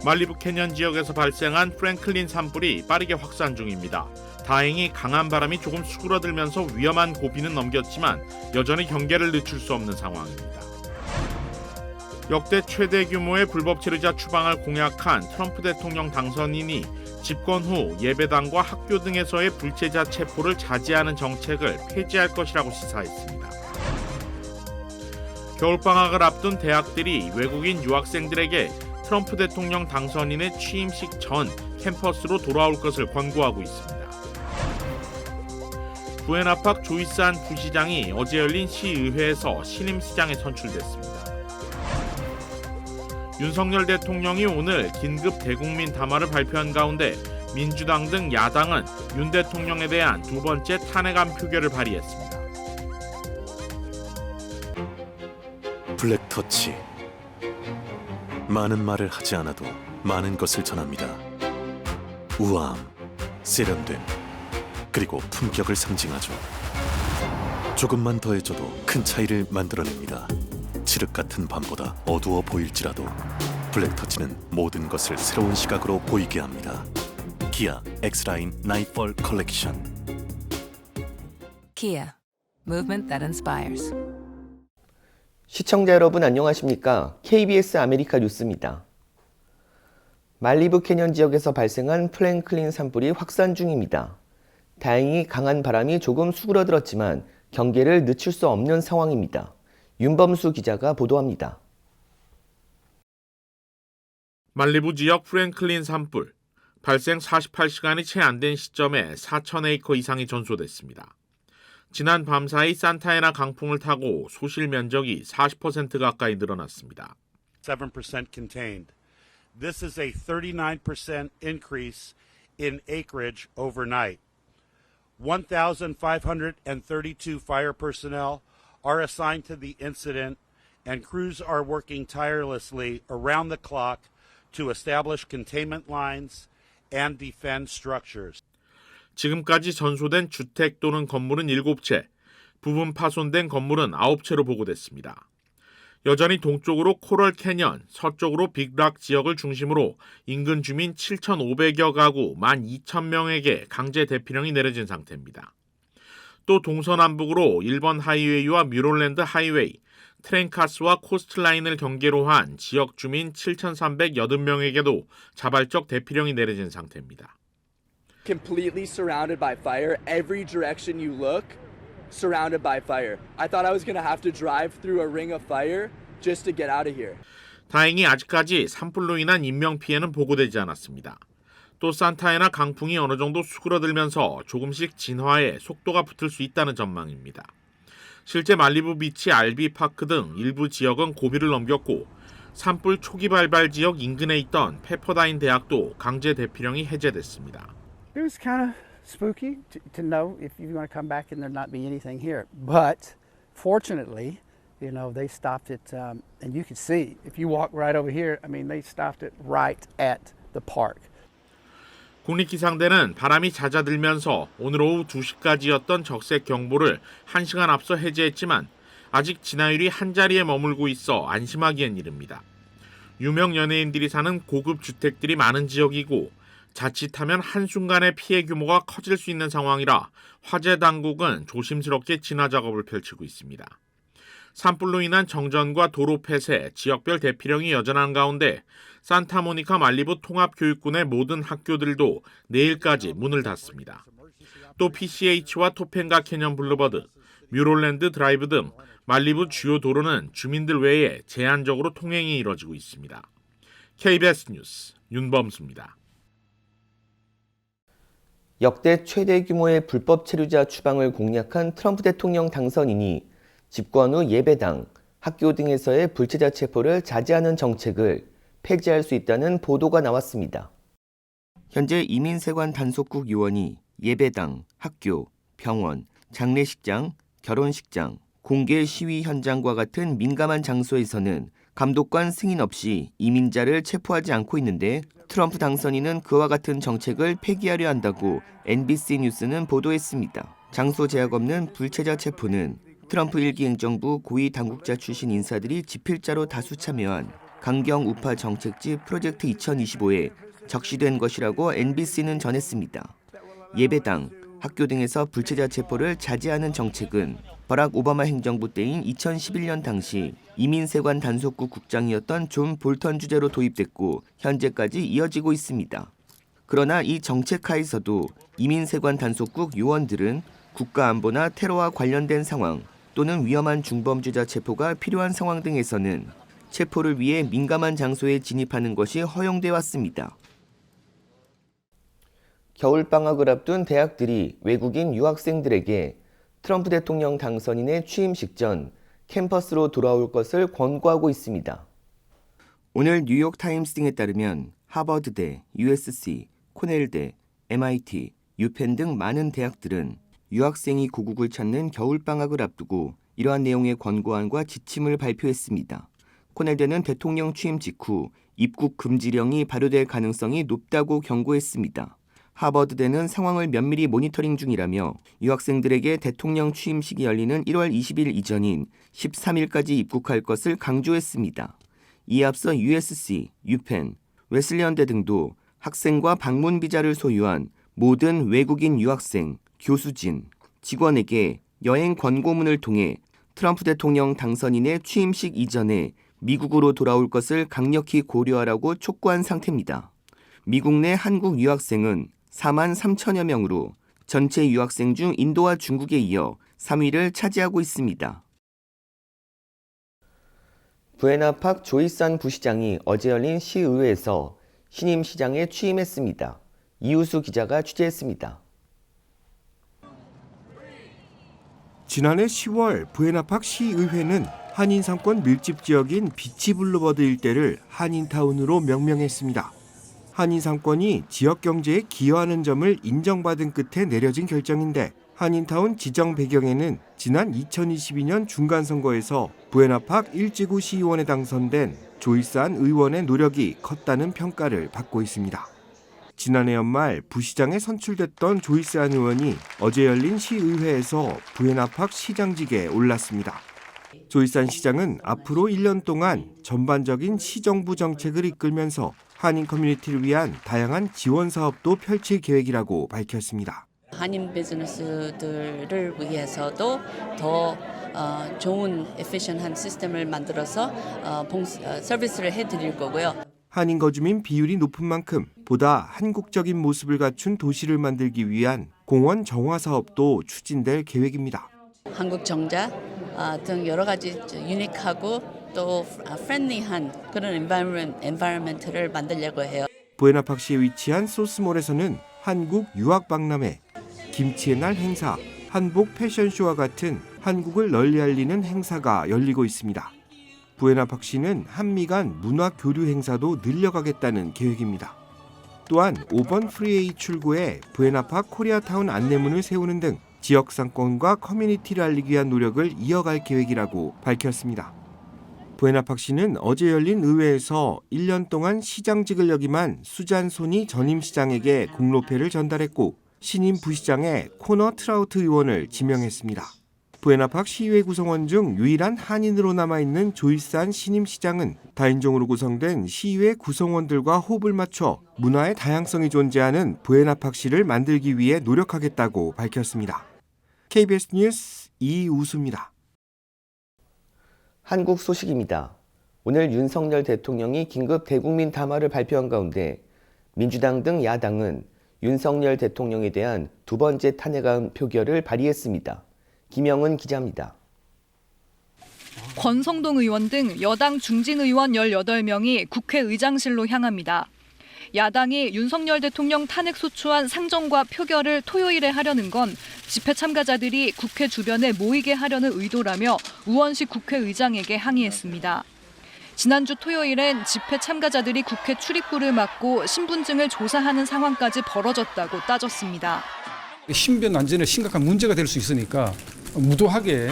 말리부 캐년 지역에서 발생한 프랭클린 산불이 빠르게 확산 중입니다. 다행히 강한 바람이 조금 수그러들면서 위험한 고비는 넘겼지만 여전히 경계를 늦출 수 없는 상황입니다. 역대 최대 규모의 불법 체류자 추방을 공약한 트럼프 대통령 당선인이 집권 후 예배당과 학교 등에서의 불체자 체포를 자제하는 정책을 폐지할 것이라고 시사했습니다. 겨울방학을 앞둔 대학들이 외국인 유학생들에게 트럼프 대통령 당선인의 취임식 전 캠퍼스로 돌아올 것을 권고하고 있습니다. 부에나팍 조이산 부시장이 어제 열린 시의회에서 신임시장에 선출됐습니다. 윤석열 대통령이 오늘 긴급 대국민 담화를 발표한 가운데 민주당 등 야당은 윤 대통령에 대한 두 번째 탄핵안 표결을 발의했습니다. 블랙터치. 많은 말을 하지 않아도 많은 것을 전합니다. 우아함, 세련됨, 그리고 품격을 상징하죠. 조금만 더해줘도 큰 차이를 만들어냅니다. 칠흑 같은 밤보다 어두워 보일지라도 블랙터치는 모든 것을 새로운 시각으로 보이게 합니다. 기아 X라인 나이트폴 컬렉션. Kia, movement that inspires. 시청자 여러분 안녕하십니까? KBS 아메리카 뉴스입니다. 말리부 캐년 지역에서 발생한 프랭클린 산불이 확산 중입니다. 다행히 강한 바람이 조금 수그러들었지만 경계를 늦출 수 없는 상황입니다. 윤범수 기자가 보도합니다. 말리부 지역 프랭클린 산불. 발생 48시간이 채 안 된 시점에 4,000에이커 이상이 전소됐습니다. 지난 밤사이 산타애나 강풍을 타고 소실 면적이 40% 가까이 늘어났습니다. 7% contained. This is a 39% increase in acreage overnight. 1,532 fire personnel are assigned to the incident, and crews are working tirelessly around the clock to establish containment lines and defend structures. 지금까지 전소된 주택 또는 건물은 7채, 부분 파손된 건물은 9채로 보고됐습니다. 여전히 동쪽으로 코럴 캐년, 서쪽으로 빅락 지역을 중심으로 인근 주민 7,500여 가구 12,000명에게 강제 대피령이 내려진 상태입니다. 또 동서남북으로 1번 하이웨이와 뮤롤랜드 하이웨이, 트렌카스와 코스트라인을 경계로 한 지역 주민 7,380명에게도 자발적 대피령이 내려진 상태입니다. Completely surrounded by fire. Every direction you look, surrounded by fire. I thought I was going to have to drive through a ring of fire just to get out of here. 다행히 아직까지 산불로 인한 인명피해는 보고되지 않았습니다. 또 산타애나 강풍이 어느 정도 수그러들면서 조금씩 진화에 속도가 붙을 수 있다는 전망입니다. 실제 말리부 비치 RB 파크 등 일부 지역은 고비를 넘겼고 산불 초기 발발 지역 인근에 있던 페퍼다인 대학도 강제 대피령이 해제됐습니다. It was kind of spooky to know if you want to come back and there not be anything here. But fortunately, they stopped it, and you could see if you walk right over here. I mean, they stopped it right at the park. 국립기상대는 바람이 잦아들면서 오늘 오후 2시까지였던 적색 경보를 1시간 앞서 해제했지만 아직 진화율이 한 자리에 머물고 있어 안심하기엔 이릅니다. 유명 연예인들이 사는 고급 주택들이 많은 지역이고 자칫하면 한순간에 피해 규모가 커질 수 있는 상황이라 화재 당국은 조심스럽게 진화 작업을 펼치고 있습니다. 산불로 인한 정전과 도로 폐쇄, 지역별 대피령이 여전한 가운데 산타모니카 말리부 통합교육군의 모든 학교들도 내일까지 문을 닫습니다. 또 PCH와 토펜가 캐년 블루버드, 뮤롤랜드 드라이브 등 말리부 주요 도로는 주민들 외에 제한적으로 통행이 이뤄지고 있습니다. KBS 뉴스 윤범수입니다. 역대 최대 규모의 불법 체류자 추방을 공약한 트럼프 대통령 당선인이 집권 후 예배당, 학교 등에서의 불체자 체포를 자제하는 정책을 폐지할 수 있다는 보도가 나왔습니다. 현재 이민세관 단속국 요원이 예배당, 학교, 병원, 장례식장, 결혼식장, 공개 시위 현장과 같은 민감한 장소에서는 감독관 승인 없이 이민자를 체포하지 않고 있는데 트럼프 당선인은 그와 같은 정책을 폐기하려 한다고 NBC 뉴스는 보도했습니다. 장소 제약 없는 불체자 체포는 트럼프 1기 행정부 고위 당국자 출신 인사들이 집필자로 다수 참여한 강경 우파 정책지 프로젝트 2025에 적시된 것이라고 NBC는 전했습니다. 예배당, 학교 등에서 불체자 체포를 자제하는 정책은 버락 오바마 행정부 때인 2011년 당시 이민세관 단속국 국장이었던 존 볼턴 주재로 도입됐고 현재까지 이어지고 있습니다. 그러나 이 정책 하에서도 이민세관 단속국 요원들은 국가안보나 테러와 관련된 상황 또는 위험한 중범죄자 체포가 필요한 상황 등에서는 체포를 위해 민감한 장소에 진입하는 것이 허용돼 왔습니다. 겨울방학을 앞둔 대학들이 외국인 유학생들에게 트럼프 대통령 당선인의 취임식 전 캠퍼스로 돌아올 것을 권고하고 있습니다. 오늘 뉴욕타임스 등에 따르면 하버드대, USC, 코넬대, MIT, 유펜 등 많은 대학들은 유학생이 고국을 찾는 겨울방학을 앞두고 이러한 내용의 권고안과 지침을 발표했습니다. 코넬대는 대통령 취임 직후 입국 금지령이 발효될 가능성이 높다고 경고했습니다. 하버드대는 상황을 면밀히 모니터링 중이라며 유학생들에게 대통령 취임식이 열리는 1월 20일 이전인 13일까지 입국할 것을 강조했습니다. 이에 앞서 USC, 유펜, 웨슬리언대 등도 학생과 방문 비자를 소유한 모든 외국인 유학생, 교수진, 직원에게 여행 권고문을 통해 트럼프 대통령 당선인의 취임식 이전에 미국으로 돌아올 것을 강력히 고려하라고 촉구한 상태입니다. 미국 내 한국 유학생은 4만 3천여 명으로 전체 유학생 중 인도와 중국에 이어 3위를 차지하고 있습니다. 부에나팍 조이산 부시장이 어제 열린 시의회에서 신임 시장에 취임했습니다. 이우수 기자가 취재했습니다. 지난해 10월 부에나팍 시의회는 한인 상권 밀집 지역인 비치 블루버드 일대를 한인타운으로 명명했습니다. 한인 상권이 지역 경제에 기여하는 점을 인정받은 끝에 내려진 결정인데 한인타운 지정 배경에는 지난 2022년 중간선거에서 부에나팍 1지구 시의원에 당선된 조이산 의원의 노력이 컸다는 평가를 받고 있습니다. 지난해 연말 부시장에 선출됐던 조이산 의원이 어제 열린 시의회에서 부에나팍 시장직에 올랐습니다. 조이산 시장은 앞으로 1년 동안 전반적인 시정부 정책을 이끌면서 한인 커뮤니티를 위한 다양한 지원 사업도 펼칠 계획이라고 밝혔습니다. 한인 비즈니스들을 위해서도 더 좋은 에피션한 시스템을 만들어서 서비스를 해드릴 거고요. 한인 거주민 비율이 높은 만큼 보다 한국적인 모습을 갖춘 도시를 만들기 위한 공원 정화 사업도 추진될 계획입니다. 한국 정자 등 여러 가지 유니크하고 또 프렌리한 그런 엔바이러먼트를 만들려고 해요. 부에나팍시에 위치한 소스몰에서는 한국 유학 박람회, 김치의 날 행사, 한복 패션쇼와 같은 한국을 널리 알리는 행사가 열리고 있습니다. 부에나팍시는 한미 간 문화 교류 행사도 늘려가겠다는 계획입니다. 또한 5번 프리웨이 출구에 부에나팍 코리아타운 안내문을 세우는 등 지역 상권과 커뮤니티를 알리기 위한 노력을 이어갈 계획이라고 밝혔습니다. 부에나팍시는 어제 열린 의회에서 1년 동안 시장직을 역임한 수잔 소니 전임 시장에게 공로패를 전달했고 신임 부시장에 코너 트라우트 의원을 지명했습니다. 부에나팍 시의회 구성원 중 유일한 한인으로 남아있는 조이산 신임 시장은 다인종으로 구성된 시의회 구성원들과 호흡을 맞춰 문화의 다양성이 존재하는 부에나팍시를 만들기 위해 노력하겠다고 밝혔습니다. KBS 뉴스 이우수입니다. 한국 소식입니다. 오늘 윤석열 대통령이 긴급 대국민 담화를 발표한 가운데 민주당 등 야당은 윤석열 대통령에 대한 두 번째 탄핵안 표결을 발의했습니다. 김영은 기자입니다. 권성동 의원 등 여당 중진 의원 18명이 국회의장실로 향합니다. 야당이 윤석열 대통령 탄핵 소추안 상정과 표결을 토요일에 하려는 건 집회 참가자들이 국회 주변에 모이게 하려는 의도라며 우원식 국회의장에게 항의했습니다. 지난주 토요일엔 집회 참가자들이 국회 출입구를 막고 신분증을 조사하는 상황까지 벌어졌다고 따졌습니다. 신변 안전에 심각한 문제가 될 수 있으니까 무도하게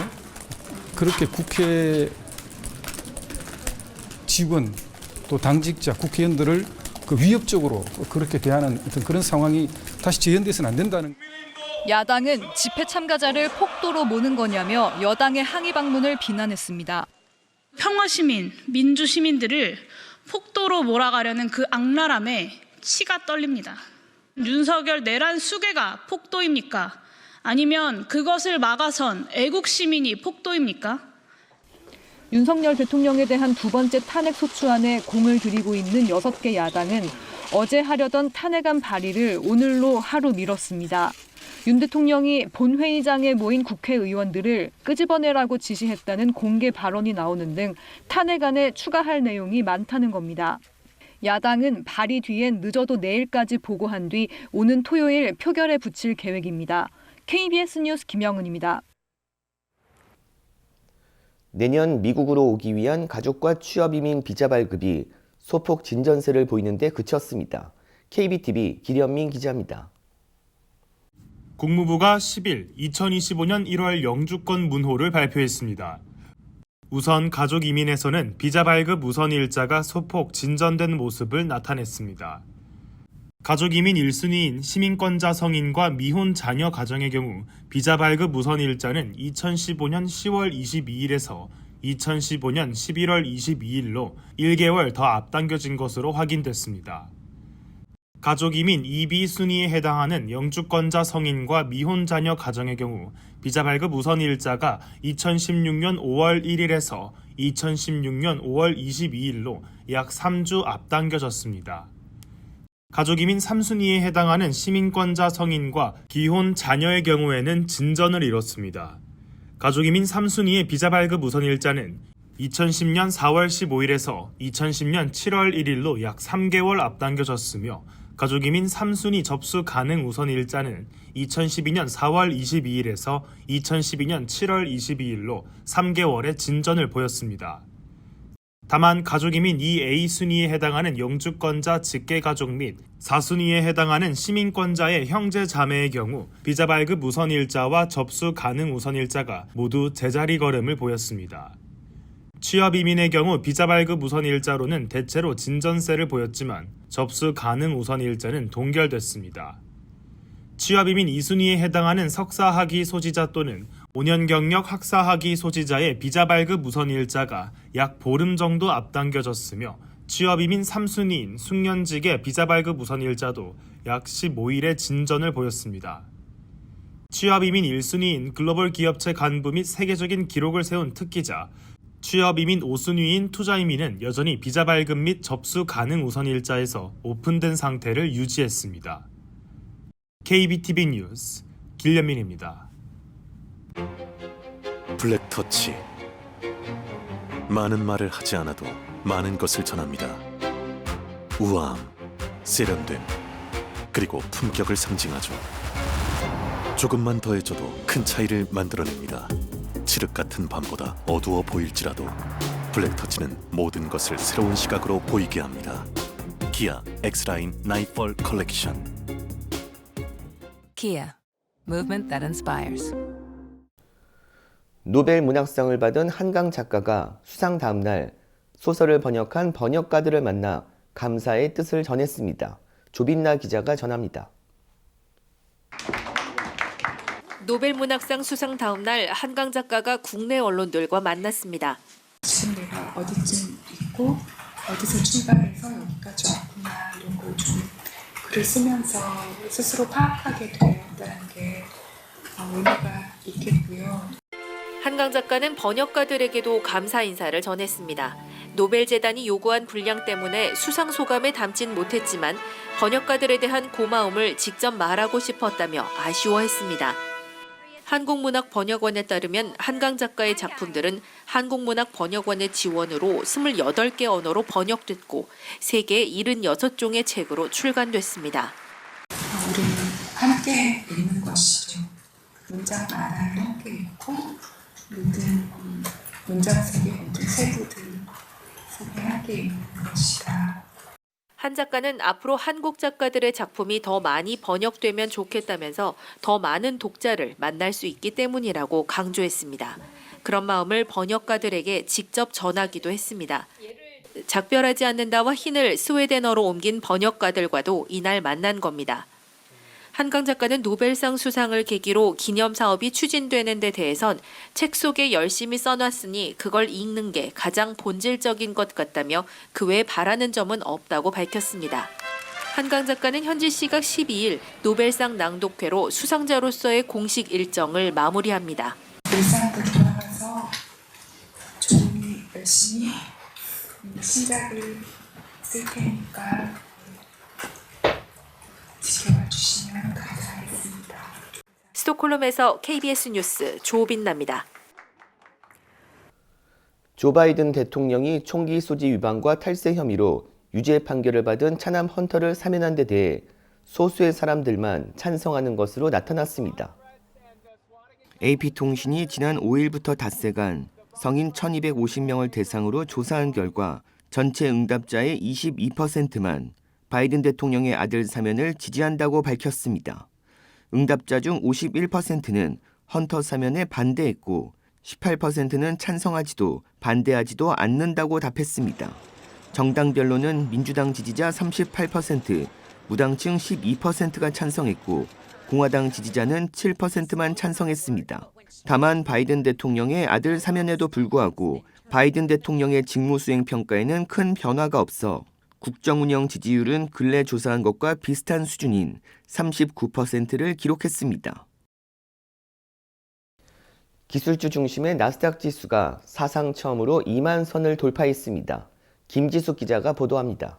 그렇게 국회 직원 또 당직자 국회의원들을 위협적으로 그렇게 대하는 어떤 그런 상황이 다시 재현돼서는 안 된다는. 야당은 집회 참가자를 폭도로 모는 거냐며 여당의 항의 방문을 비난했습니다. 평화 시민, 민주 시민들을 폭도로 몰아가려는 그 악랄함에 치가 떨립니다. 윤석열 내란 수괴가 폭도입니까? 아니면 그것을 막아선 애국 시민이 폭도입니까? 윤석열 대통령에 대한 두 번째 탄핵 소추안에 공을 들이고 있는 6개 야당은 어제 하려던 탄핵안 발의를 오늘로 하루 미뤘습니다. 윤 대통령이 본회의장에 모인 국회의원들을 끄집어내라고 지시했다는 공개 발언이 나오는 등 탄핵안에 추가할 내용이 많다는 겁니다. 야당은 발의 뒤엔 늦어도 내일까지 보고한 뒤 오는 토요일 표결에 붙일 계획입니다. KBS 뉴스 김영은입니다. 내년 미국으로 오기 위한 가족과 취업이민 비자 발급이 소폭 진전세를 보이는데 그쳤습니다. KBTV 기련민 기자입니다. 국무부가 10일 2025년 1월 영주권 문호를 발표했습니다. 우선 가족 이민에서는 비자 발급 우선 일자가 소폭 진전된 모습을 나타냈습니다. 가족 이민 1순위인 시민권자 성인과 미혼 자녀 가정의 경우 비자 발급 우선 일자는 2015년 10월 22일에서 2015년 11월 22일로 1개월 더 앞당겨진 것으로 확인됐습니다. 가족 이민 2B 순위에 해당하는 영주권자 성인과 미혼 자녀 가정의 경우 비자 발급 우선 일자가 2016년 5월 1일에서 2016년 5월 22일로 약 3주 앞당겨졌습니다. 가족 이민 3순위에 해당하는 시민권자 성인과 기혼 자녀의 경우에는 진전을 이뤘습니다. 가족 이민 3순위의 비자 발급 우선 일자는 2010년 4월 15일에서 2010년 7월 1일로 약 3개월 앞당겨졌으며 가족 이민 3순위 접수 가능 우선 일자는 2012년 4월 22일에서 2012년 7월 22일로 3개월의 진전을 보였습니다. 다만 가족 이민 2A 순위에 해당하는 영주권자 직계가족 및 4순위에 해당하는 시민권자의 형제 자매의 경우 비자 발급 우선 일자와 접수 가능 우선 일자가 모두 제자리 걸음을 보였습니다. 취업 이민의 경우 비자 발급 우선 일자로는 대체로 진전세를 보였지만 접수 가능 우선 일자는 동결됐습니다. 취업 이민 2순위에 해당하는 석사학위 소지자 또는 5년 경력 학사학위 소지자의 비자 발급 우선 일자가 약 보름 정도 앞당겨졌으며 취업 이민 3순위인 숙련직의 비자 발급 우선 일자도 약 15일의 진전을 보였습니다. 취업 이민 1순위인 글로벌 기업체 간부 및 세계적인 기록을 세운 특기자, 취업 이민 5순위인 투자 이민은 여전히 비자 발급 및 접수 가능 우선 일자에서 오픈된 상태를 유지했습니다. KBTV 뉴스 길련민입니다. 블랙터치. 많은 말을 하지 않아도 많은 것을 전합니다. 우아함, 세련됨, 그리고 품격을 상징하죠. 조금만 더해줘도 큰 차이를 만들어냅니다. 칠흑 같은 밤보다 어두워 보일지라도 블랙터치는 모든 것을 새로운 시각으로 보이게 합니다. 기아 X라인 나이펄 컬렉션. Kia, movement that inspires. 노벨 문학상을 받은 한강 작가가 수상 다음 날 소설을 번역한 번역가들을 만나 감사의 뜻을 전했습니다. 조빈나 기자가 전합니다. 노벨 문학상 수상 다음 날 한강 작가가 국내 언론들과 만났습니다. 지금 내가 어디쯤 있고 어디서 출발해서 여기까지 왔구나 이런 걸 좀 글을 쓰면서 스스로 파악하게 되었다는 게 의미가 있겠고요. 한강 작가는 번역가들에게도 감사 인사를 전했습니다. 노벨재단이 요구한 분량 때문에 수상 소감에 담진 못했지만 번역가들에 대한 고마움을 직접 말하고 싶었다며 아쉬워했습니다. 한국문학번역원에 따르면 한강 작가의 작품들은 한국문학번역원의 지원으로 28개 언어로 번역됐고 세계 76종의 책으로 출간됐습니다. 우리는 함께 읽는 것이죠. 문장 안을 함께 읽고 모든 문장 속의 모든 세부들 속에 함께 읽는 것이다. 한 작가는 앞으로 한국 작가들의 작품이 더 많이 번역되면 좋겠다면서 더 많은 독자를 만날 수 있기 때문이라고 강조했습니다. 그런 마음을 번역가들에게 직접 전하기도 했습니다. 작별하지 않는다와 흰을 스웨덴어로 옮긴 번역가들과도 이날 만난 겁니다. 한강 작가는 노벨상 수상을 계기로 기념 사업이 추진되는 데 대해선 책 속에 열심히 써놨으니 그걸 읽는 게 가장 본질적인 것 같다며 그 외에 바라는 점은 없다고 밝혔습니다. 한강 작가는 현지 시각 12일 노벨상 낭독회로 수상자로서의 공식 일정을 마무리합니다. 일상으로 돌아가서 좀 열심히 신작을 쓸 테니까 지켜봐 주시면 감사하겠습니다. 스톡홀름에서 KBS 뉴스 조빈나입니다. 조 바이든 대통령이 총기 소지 위반과 탈세 혐의로 유죄 판결을 받은 차남 헌터를 사면한 데 대해 소수의 사람들만 찬성하는 것으로 나타났습니다. AP통신이 지난 5일부터 닷새간 성인 1250명을 대상으로 조사한 결과 전체 응답자의 22%만 바이든 대통령의 아들 사면을 지지한다고 밝혔습니다. 응답자 중 51%는 헌터 사면에 반대했고 18%는 찬성하지도 반대하지도 않는다고 답했습니다. 정당별로는 민주당 지지자 38%, 무당층 12%가 찬성했고 공화당 지지자는 7%만 찬성했습니다. 다만 바이든 대통령의 아들 사면에도 불구하고 바이든 대통령의 직무수행 평가에는 큰 변화가 없어 국정운영 지지율은 근래 조사한 것과 비슷한 수준인 39%를 기록했습니다. 기술주 중심의 나스닥 지수가 사상 처음으로 2만 선을 돌파했습니다. 김지숙 기자가 보도합니다.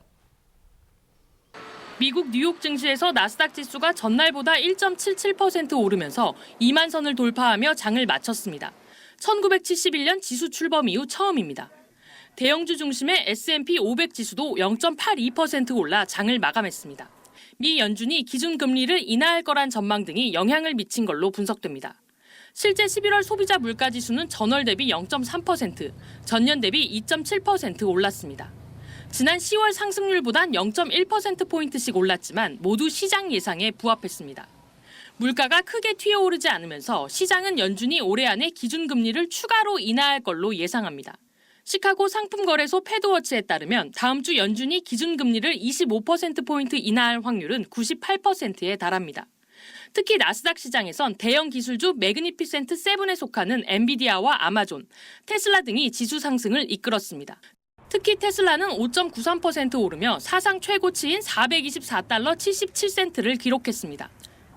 미국 뉴욕 증시에서 나스닥 지수가 전날보다 1.77% 오르면서 2만 선을 돌파하며 장을 마쳤습니다. 1971년 지수 출범 이후 처음입니다. 대형주 중심의 S&P 500 지수도 0.82% 올라 장을 마감했습니다. 미 연준이 기준금리를 인하할 거란 전망 등이 영향을 미친 걸로 분석됩니다. 실제 11월 소비자 물가지수는 전월 대비 0.3%, 전년 대비 2.7% 올랐습니다. 지난 10월 상승률보단 0.1%포인트씩 올랐지만 모두 시장 예상에 부합했습니다. 물가가 크게 튀어오르지 않으면서 시장은 연준이 올해 안에 기준금리를 추가로 인하할 걸로 예상합니다. 시카고 상품거래소 패드워치에 따르면 다음 주 연준이 기준금리를 25%포인트 인하할 확률은 98%에 달합니다. 특히 나스닥 시장에선 대형 기술주 매그니피센트 7에 속하는 엔비디아와 아마존, 테슬라 등이 지수 상승을 이끌었습니다. 특히 테슬라는 5.93% 오르며 사상 최고치인 424달러 77센트를 기록했습니다.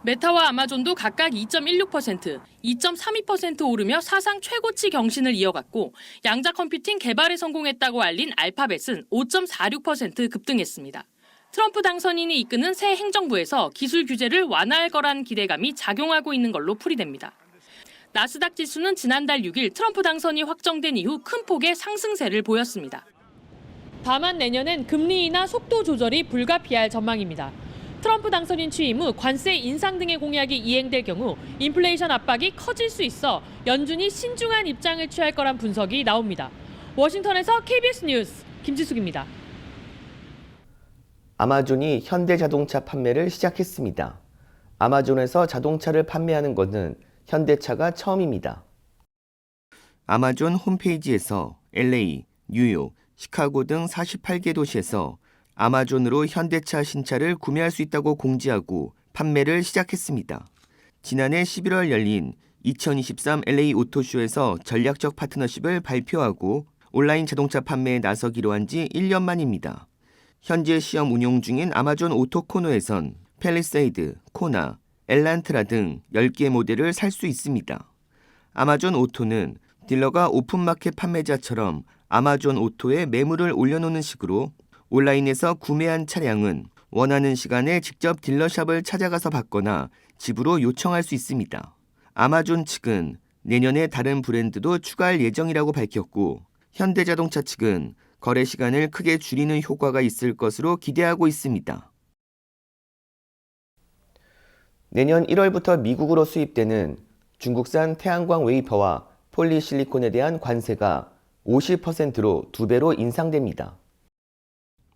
메타와 아마존도 각각 2.16%, 2.32% 오르며 사상 최고치 경신을 이어갔고 양자 컴퓨팅 개발에 성공했다고 알린 알파벳은 5.46% 급등했습니다. 트럼프 당선인이 이끄는 새 행정부에서 기술 규제를 완화할 거란 기대감이 작용하고 있는 걸로 풀이됩니다. 나스닥 지수는 지난달 6일 트럼프 당선이 확정된 이후 큰 폭의 상승세를 보였습니다. 다만 내년엔 금리 인하 속도 조절이 불가피할 전망입니다. 트럼프 당선인 취임 후 관세 인상 등의 공약이 이행될 경우 인플레이션 압박이 커질 수 있어 연준이 신중한 입장을 취할 거란 분석이 나옵니다. 워싱턴에서 KBS 뉴스 김지숙입니다. 아마존이 현대자동차 판매를 시작했습니다. 아마존에서 자동차를 판매하는 것은 현대차가 처음입니다. 아마존 홈페이지에서 LA, 뉴욕, 시카고 등 48개 도시에서 아마존으로 현대차 신차를 구매할 수 있다고 공지하고 판매를 시작했습니다. 지난해 11월 열린 2023 LA 오토쇼에서 전략적 파트너십을 발표하고 온라인 자동차 판매에 나서기로 한 지 1년 만입니다. 현재 시험 운용 중인 아마존 오토 코너에선 팰리세이드, 코나, 엘란트라 등 10개 모델을 살 수 있습니다. 아마존 오토는 딜러가 오픈마켓 판매자처럼 아마존 오토에 매물을 올려놓는 식으로 온라인에서 구매한 차량은 원하는 시간에 직접 딜러샵을 찾아가서 받거나 집으로 요청할 수 있습니다. 아마존 측은 내년에 다른 브랜드도 추가할 예정이라고 밝혔고 현대자동차 측은 거래 시간을 크게 줄이는 효과가 있을 것으로 기대하고 있습니다. 내년 1월부터 미국으로 수입되는 중국산 태양광 웨이퍼와 폴리실리콘에 대한 관세가 50%로 2배로 인상됩니다.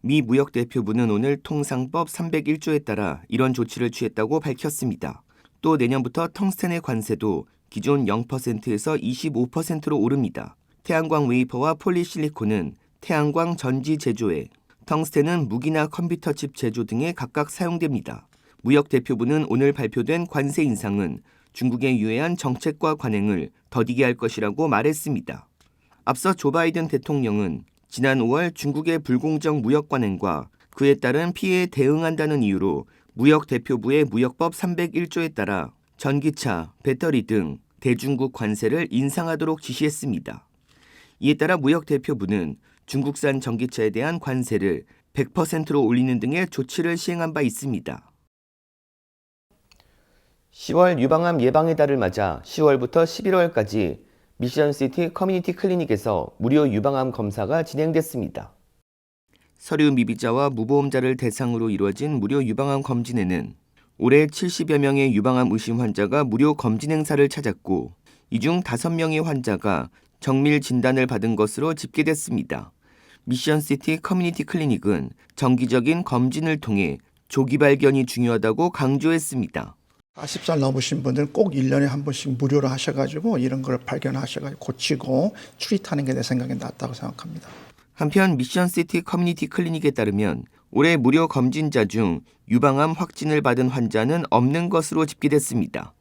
미 무역대표부는 오늘 통상법 301조에 따라 이런 조치를 취했다고 밝혔습니다. 또 내년부터 텅스텐의 관세도 기존 0%에서 25%로 오릅니다. 태양광 웨이퍼와 폴리실리콘은 태양광 전지 제조에, 텅스텐은 무기나 컴퓨터 칩 제조 등에 각각 사용됩니다. 무역대표부는 오늘 발표된 관세 인상은 중국에 유해한 정책과 관행을 더디게 할 것이라고 말했습니다. 앞서 조 바이든 대통령은 지난 5월 중국의 불공정 무역 관행과 그에 따른 피해에 대응한다는 이유로 무역대표부의 무역법 301조에 따라 전기차, 배터리 등 대중국 관세를 인상하도록 지시했습니다. 이에 따라 무역대표부는 중국산 전기차에 대한 관세를 100%로 올리는 등의 조치를 시행한 바 있습니다. 10월 유방암 예방의 달을 맞아 10월부터 11월까지 미션시티 커뮤니티 클리닉에서 무료 유방암 검사가 진행됐습니다. 서류 미비자와 무보험자를 대상으로 이루어진 무료 유방암 검진에는 올해 70여 명의 유방암 의심 환자가 무료 검진 행사를 찾았고 이 중 5명의 환자가 정밀 진단을 받은 것으로 집계됐습니다. 미션시티 커뮤니티 클리닉은 정기적인 검진을 통해 조기 발견이 중요하다고 강조했습니다. 40살 넘으신 분들은 꼭 1년에 한 번씩 무료로 하셔가지고 이런 걸 발견하셔가지고 고치고 트리트하는 게 내 생각에 낫다고 생각합니다. 한편 미션시티 커뮤니티 클리닉에 따르면 올해 무료 검진자 중 유방암 확진을 받은 환자는 없는 것으로 집계됐습니다.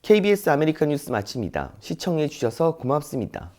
KBS 아메리칸 뉴스 마칩니다. 시청해 주셔서 고맙습니다.